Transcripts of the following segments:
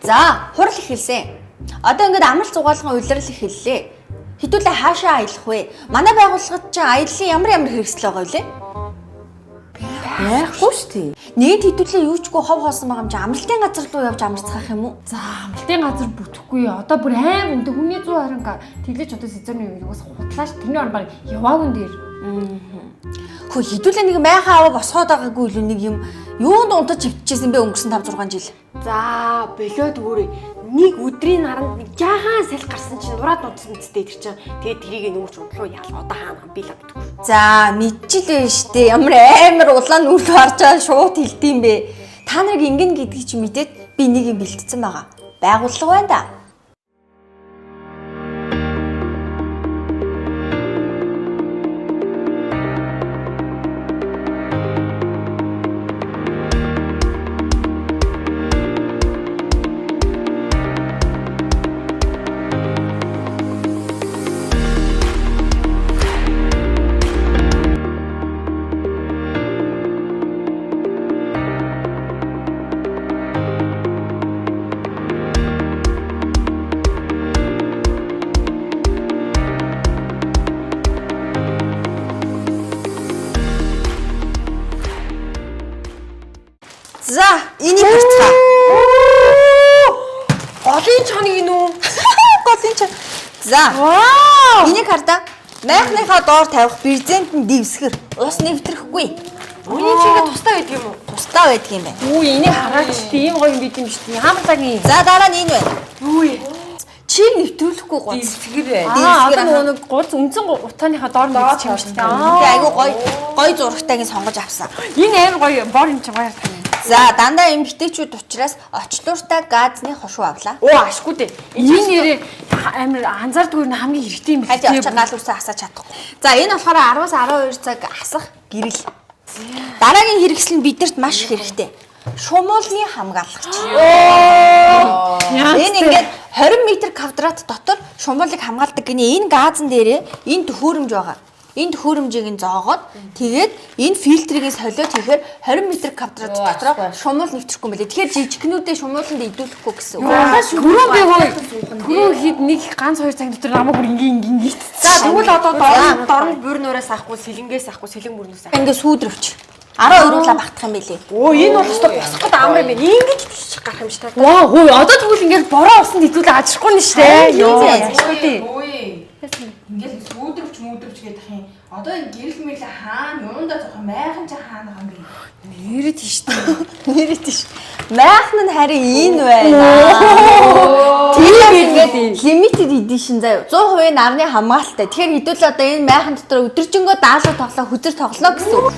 За, хурал эхэлсэн. Одоо ингээд амар зугаалгын улирал эхэллээ. Хэдүүлээ хаашаа аялах вэ? Манай байгууллагад чинь аяллаа ямар хэрэгсэл байгаа вэ? Яахгүй шүү дээ. Нийт хэдүүлээ юу ч гүй хов хоосон байгаа юм чи амралтын газар руу явж амарцгаах юм уу? За амралтын газар бүтэхгүй. Одоо бүр аим өндөр хүний 120 тэглэж одоо сезонын югаас хутлааш тэрний орн баг яваагүй дээр. Хөө хэдүүлээ нэг майхан аваа босгоод байгаагүй л нэг юм юунд унтаж хөвтчихсэн бэ өнгөрсөн 5 6 жил. За болоод өөрөө нэг өдрийн наранд нэг жаахан салхи гарсан чинь нураад нутсан үстэй тэр чинь тэгээд тэрийг нүүрч удлуу яал одоо хаана би л авдаг. За мэдчихлээ штэ ямар амар улаан нүрд харж байгаа шууд хэлдэм бэ. Та нарыг ингэн гэдгийг чи мэдээд би нэг юм бэлтцсэн байгаа. Байгууллага байна да. За, энийг харцгаа. Голын чаныг энэ үү? Голын чан. За. Энийг хардаа. Майхныхаа доор тавих брезент нь дэвсгэр. Ус нэвтрэхгүй. Үний чигээ тустай байдаг юм уу? Тусдаа байдаг юм байна. Үу энийг хараач тийм гоё юм бид юм шүү дээ. Ямар лагийн. За дараа нь энэ байна. Юу вэ? Чи нэвтрүүлэхгүй гоц. Дэвсгэр бай. Одоо нэг гуц үнцэн утааныхаа доор нэг юм шүү дээ. Тэ айгу гоё зурагтайг сонгож авсан. Энэ аим гоё бор юм чи гоё тань. За дандаа эмгтээчүүд учраас очлууртай газны хошуу авлаа. Оо ашгүй дээ. Энэ нэрээ амир анзаардгүй нь хамгийн хэрэгтэй юм Хажи очоо гал үсээ асааж чадахгүй. За энэ болохоор 10-аас 12 цаг асах гэрэл. Дараагийн хэрэгсэл нь биднэрт маш хэрэгтэй. Шумуулны хамгаалагч. Энэ ингээд 20 м квадрат дотор шумуулыг хамгаалдаг гинэ энэ газан дээрээ энэ төхөөрөмж байгаа. Энэ төхөөрөмжийг нь зоогоод тэгээд энэ фильтрийг солиод хийхээр 20 м квадрат дотор шумуул нэвтрэхгүй юм билээ. Тэгэхээр жижигнүүдээ шумууланд идүүлэхгүй гэсэн үг. Түрүү би гоё. Түрүү хэд нэг ганц 2 цаг дотор намайг бүр ингийн гítсэн. За тэгвэл одоо дорн бүр нураас авахгүй сэлэнгээс авахгүй сэлэн бүрнээс авахгүй. Ингээ сүүдрөвч. 12 руулаа багтах юм билээ. Оо энэ бол өстой босох гээд амар юм байна. Ингэж биш гарах юм шиг та. Ваа хөө одоо тэгвэл ингээд бороо усанд идүүлээ ажихгүй нь штэ. Йоо. Ашгүй тий. Ингээл сүүдрвч гэдэх юм. Одоо энэ гэрэл мэрэл хаана юундаа зохио майхан ч хаана байгаа юм бэ? Нэрэд штэ. Нэрэд тийш. Майхан нь харин энэ байна. Тийм ингээд limited edition заяа. 100% нарны хамгаалалтай. Тэгэхээр хэдүүл одоо энэ майхан дотор өдөржингөө даалгав тоглоо хүзэр тоглоо гэсэн үг.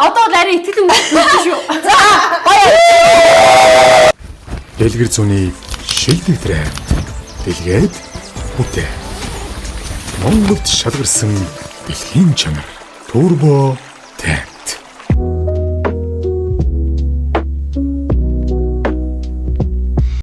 Одоо нарийн итгэл үнэтэй шүү. За гоё. Дэлгэр зүүний шилдэг брэнд. Дэлгээд бүтээ. Монголд шалгарсан бэлгийн чанар. Турбо 10.